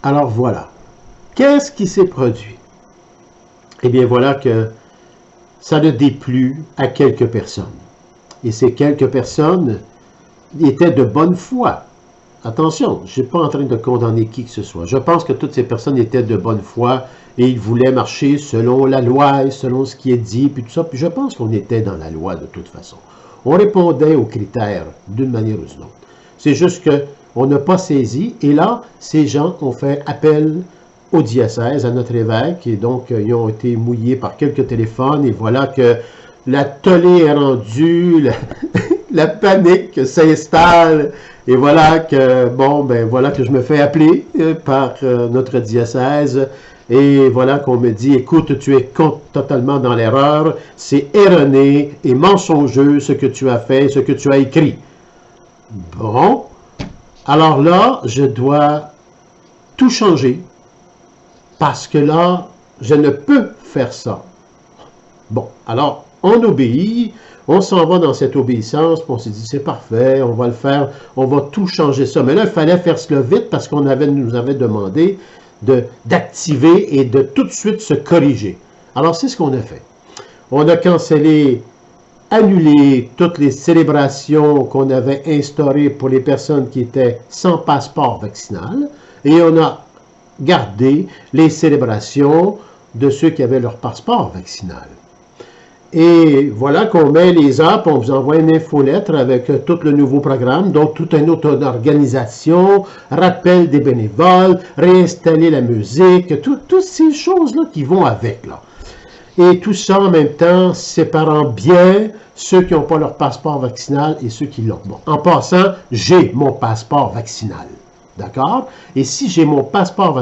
Alors voilà. Qu'est-ce qui s'est produit? Eh bien voilà que ça ne déplut à quelques personnes. Et ces quelques personnes étaient de bonne foi. Attention, je ne suis pas en train de condamner qui que ce soit. Je pense que toutes ces personnes étaient de bonne foi et ils voulaient marcher selon la loi et selon ce qui est dit, puis tout ça. Puis je pense qu'on était dans la loi de toute façon. On répondait aux critères d'une manière ou d'une autre. C'est juste qu'on n'a pas saisi. Et là, ces gens ont fait appel au diocèse, à notre évêque, et donc ils ont été mouillés par quelques téléphones. Et voilà que la tollée est rendue, la panique s'installe. Et voilà que, bon, ben voilà que je me fais appeler par notre diocèse. Et voilà qu'on me dit, écoute, tu es totalement dans l'erreur, c'est erroné et mensongeux ce que tu as fait, ce que tu as écrit. Bon, alors là, je dois tout changer, parce que là, je ne peux faire ça. Bon, alors, on obéit, on s'en va dans cette obéissance, puis on s'est dit, c'est parfait, on va le faire, on va tout changer ça. Mais là, il fallait faire cela vite, parce qu'on nous avait demandé d'activer et de tout de suite se corriger. Alors, c'est ce qu'on a fait. On a cancellé, annulé toutes les célébrations qu'on avait instaurées pour les personnes qui étaient sans passeport vaccinal et on a gardé les célébrations de ceux qui avaient leur passeport vaccinal. Et voilà qu'on met les heures, on vous envoie une infolettre avec tout le nouveau programme, donc toute une autre organisation, rappel des bénévoles, réinstaller la musique, toutes ces choses-là qui vont avec, là. Et tout ça en même temps, séparant bien ceux qui n'ont pas leur passeport vaccinal et ceux qui l'ont. Bon, en passant, j'ai mon passeport vaccinal. D'accord? Et si j'ai mon passeport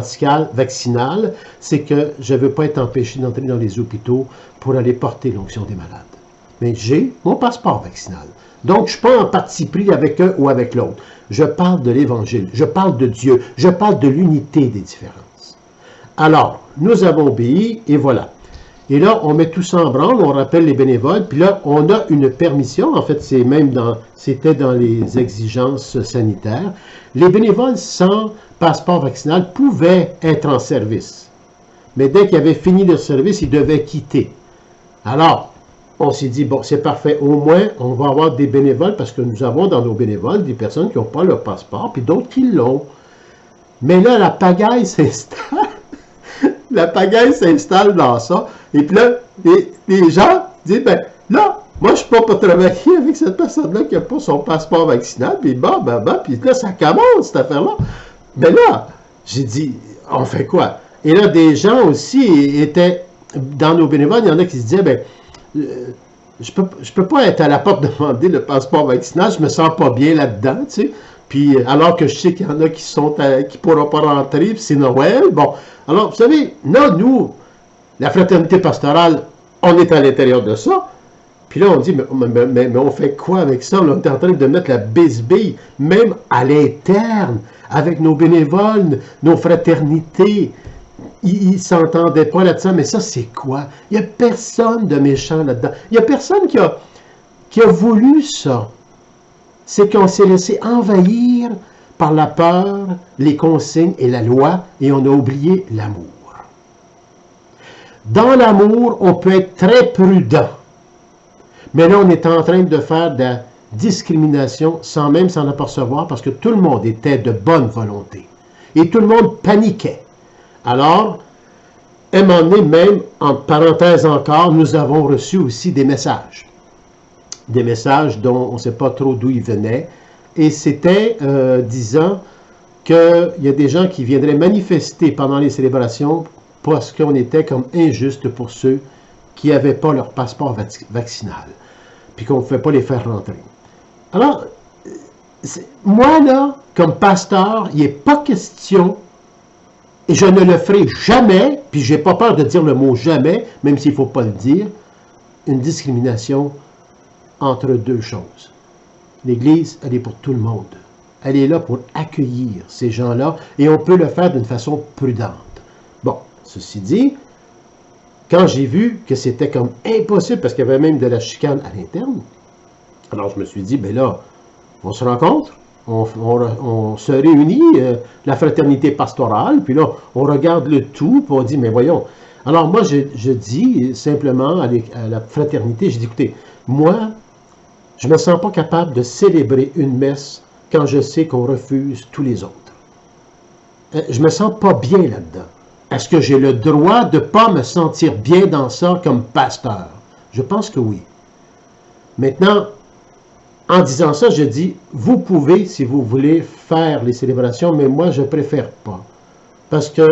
vaccinal, c'est que je ne veux pas être empêché d'entrer dans les hôpitaux pour aller porter l'onction des malades. Mais j'ai mon passeport vaccinal. Donc, je ne suis pas en parti pris avec un ou avec l'autre. Je parle de l'Évangile, je parle de Dieu, je parle de l'unité des différences. Alors, nous avons obéi et voilà. Et là, on met tout ça en branle, on rappelle les bénévoles, puis là, on a une permission, en fait, c'était dans les exigences sanitaires. Les bénévoles sans passeport vaccinal pouvaient être en service. Mais dès qu'ils avaient fini leur service, ils devaient quitter. Alors, on s'est dit, bon, c'est parfait, au moins, on va avoir des bénévoles, parce que nous avons dans nos bénévoles des personnes qui n'ont pas leur passeport, puis d'autres qui l'ont. Mais là, la pagaille s'installe. La pagaille s'installe dans ça. Et puis là, les gens disent, ben là, moi, je ne suis pas pour travailler avec cette personne-là qui n'a pas son passeport vaccinal. Puis puis là, ça commence, cette affaire-là. Mais là, j'ai dit, on fait quoi? Et là, des gens aussi étaient, dans nos bénévoles, il y en a qui se disaient, ben, je peux pas être à la porte demander le passeport vaccinal, je me sens pas bien là-dedans, tu sais. Puis, alors que je sais qu'il y en a qui qui pourront pas rentrer, puis c'est Noël, bon. Alors, vous savez, là, nous, la fraternité pastorale, on est à l'intérieur de ça. Puis là, on dit, mais on fait quoi avec ça? On est en train de mettre la bisbille, même à l'interne, avec nos bénévoles, nos fraternités. Ils ne s'entendaient pas là-dedans, mais ça, c'est quoi? Il n'y a personne de méchant là-dedans. Il n'y a personne qui a voulu ça. C'est qu'on s'est laissé envahir par la peur, les consignes et la loi, et on a oublié l'amour. Dans l'amour, on peut être très prudent. Mais là, on est en train de faire de la discrimination sans même s'en apercevoir parce que tout le monde était de bonne volonté. Et tout le monde paniquait. Alors, à un moment donné, même, en parenthèse encore, nous avons reçu aussi des messages. Des messages dont on ne sait pas trop d'où ils venaient. Et c'était disant qu'il y a des gens qui viendraient manifester pendant les célébrations parce qu'on était comme injuste pour ceux qui n'avaient pas leur passeport vaccinal, puis qu'on ne pouvait pas les faire rentrer. Alors, moi, là, comme pasteur, il n'est pas question, et je ne le ferai jamais, puis je n'ai pas peur de dire le mot jamais, même s'il ne faut pas le dire, une discrimination entre deux choses. L'Église, elle est pour tout le monde. Elle est là pour accueillir ces gens-là, et on peut le faire d'une façon prudente. Bon, ceci dit, quand j'ai vu que c'était comme impossible, parce qu'il y avait même de la chicane à l'interne, alors je me suis dit, ben là, on se rencontre, on se réunit, la fraternité pastorale, puis là, on regarde le tout, puis on dit, mais voyons. Alors moi, je dis simplement à la fraternité, je dis, écoutez, moi, je ne me sens pas capable de célébrer une messe quand je sais qu'on refuse tous les autres. Je me sens pas bien là-dedans. Est-ce que j'ai le droit de ne pas me sentir bien dans ça comme pasteur? Je pense que oui. Maintenant, en disant ça, je dis, vous pouvez, si vous voulez, faire les célébrations, mais moi, je préfère pas. Parce que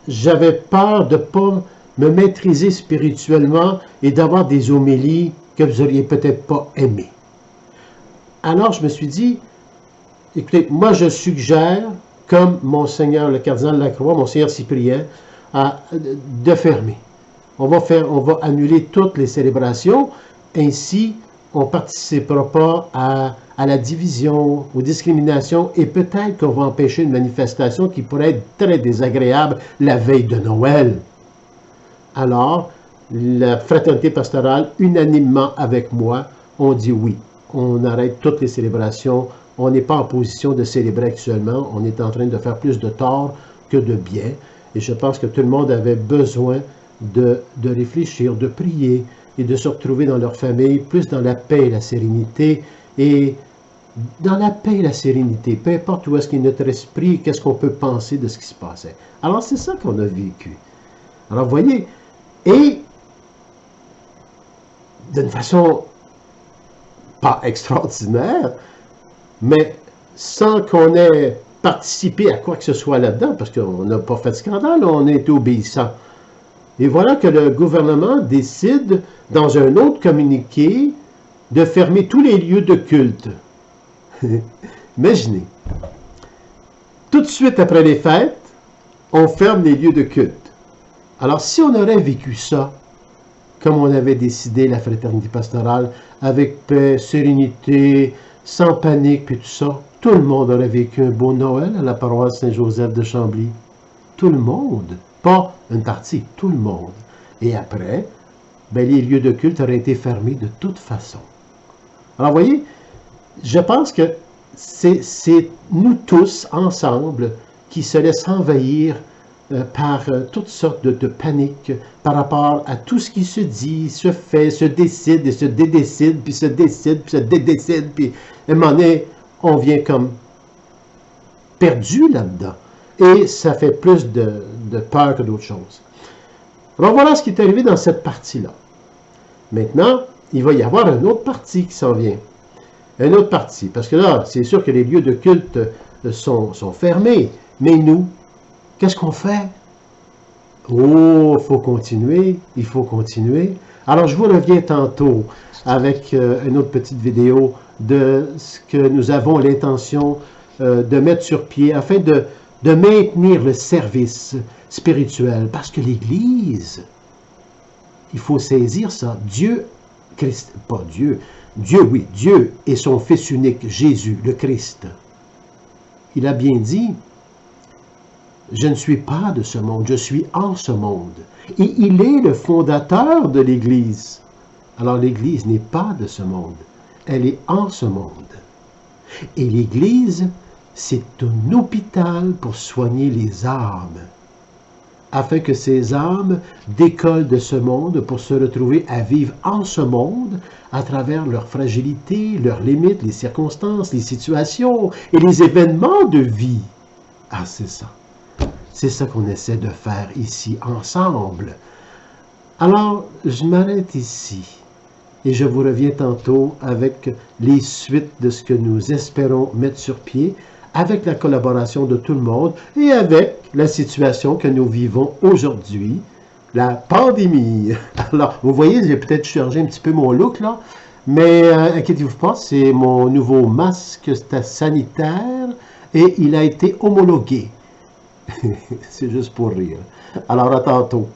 j'avais peur de ne pas me maîtriser spirituellement et d'avoir des homélies que vous n'auriez peut-être pas aimées. Alors, je me suis dit, écoutez, moi, je suggère, comme Monseigneur le cardinal Lacroix, Monseigneur Cyprien, de fermer. On va annuler toutes les célébrations, ainsi, on ne participera pas à la division, aux discriminations, et peut-être qu'on va empêcher une manifestation qui pourrait être très désagréable la veille de Noël. Alors, la fraternité pastorale, unanimement avec moi, on dit oui. On arrête toutes les célébrations. On n'est pas en position de célébrer actuellement. On est en train de faire plus de tort que de bien. Et je pense que tout le monde avait besoin de réfléchir, de prier et de se retrouver dans leur famille, plus dans la paix et la sérénité. Et dans la paix et la sérénité, peu importe où est-ce qu'est notre esprit, qu'est-ce qu'on peut penser de ce qui se passait. Alors, c'est ça qu'on a vécu. Alors, vous voyez, et d'une façon pas extraordinaire, mais sans qu'on ait participé à quoi que ce soit là-dedans, parce qu'on n'a pas fait de scandale, on a été obéissant. Et voilà que le gouvernement décide, dans un autre communiqué, de fermer tous les lieux de culte. Imaginez. Tout de suite après les fêtes, on ferme les lieux de culte. Alors, si on aurait vécu ça, comme on avait décidé, la fraternité pastorale, avec paix, sérénité, sans panique, puis tout ça, tout le monde aurait vécu un beau Noël à la paroisse Saint-Joseph de Chambly. Tout le monde. Pas une partie, tout le monde. Et après, ben, les lieux de culte auraient été fermés de toute façon. Alors, vous voyez, je pense que c'est nous tous, ensemble, qui se laissent envahir par toutes sortes de panique par rapport à tout ce qui se dit, se fait, se décide et se dédécide, puis se décide, puis se dédécide, puis à un moment donné, on vient comme perdu là-dedans. Et ça fait plus de peur que d'autres choses. Alors voilà ce qui est arrivé dans cette partie-là. Maintenant, il va y avoir une autre partie qui s'en vient. Une autre partie, parce que là, c'est sûr que les lieux de culte sont fermés, mais nous, qu'est-ce qu'on fait? Oh, il faut continuer, il faut continuer. Alors, je vous reviens tantôt avec une autre petite vidéo de ce que nous avons l'intention de mettre sur pied afin de maintenir le service spirituel. Parce que l'Église, il faut saisir ça. Dieu, Christ, pas Dieu, Dieu, oui, Dieu et son Fils unique, Jésus, le Christ. Il a bien dit, je ne suis pas de ce monde, je suis en ce monde. Et il est le fondateur de l'Église. Alors l'Église n'est pas de ce monde, elle est en ce monde. Et l'Église, c'est un hôpital pour soigner les âmes, afin que ces âmes décollent de ce monde pour se retrouver à vivre en ce monde à travers leur fragilité, leurs limites, les circonstances, les situations et les événements de vie. Ah, c'est ça. C'est ça qu'on essaie de faire ici, ensemble. Alors, je m'arrête ici et je vous reviens tantôt avec les suites de ce que nous espérons mettre sur pied, avec la collaboration de tout le monde et avec la situation que nous vivons aujourd'hui, la pandémie. Alors, vous voyez, j'ai peut-être changé un petit peu mon look là, mais inquiétez-vous pas, c'est mon nouveau masque sanitaire et il a été homologué. C'est juste pour rire. Alors, à tantôt.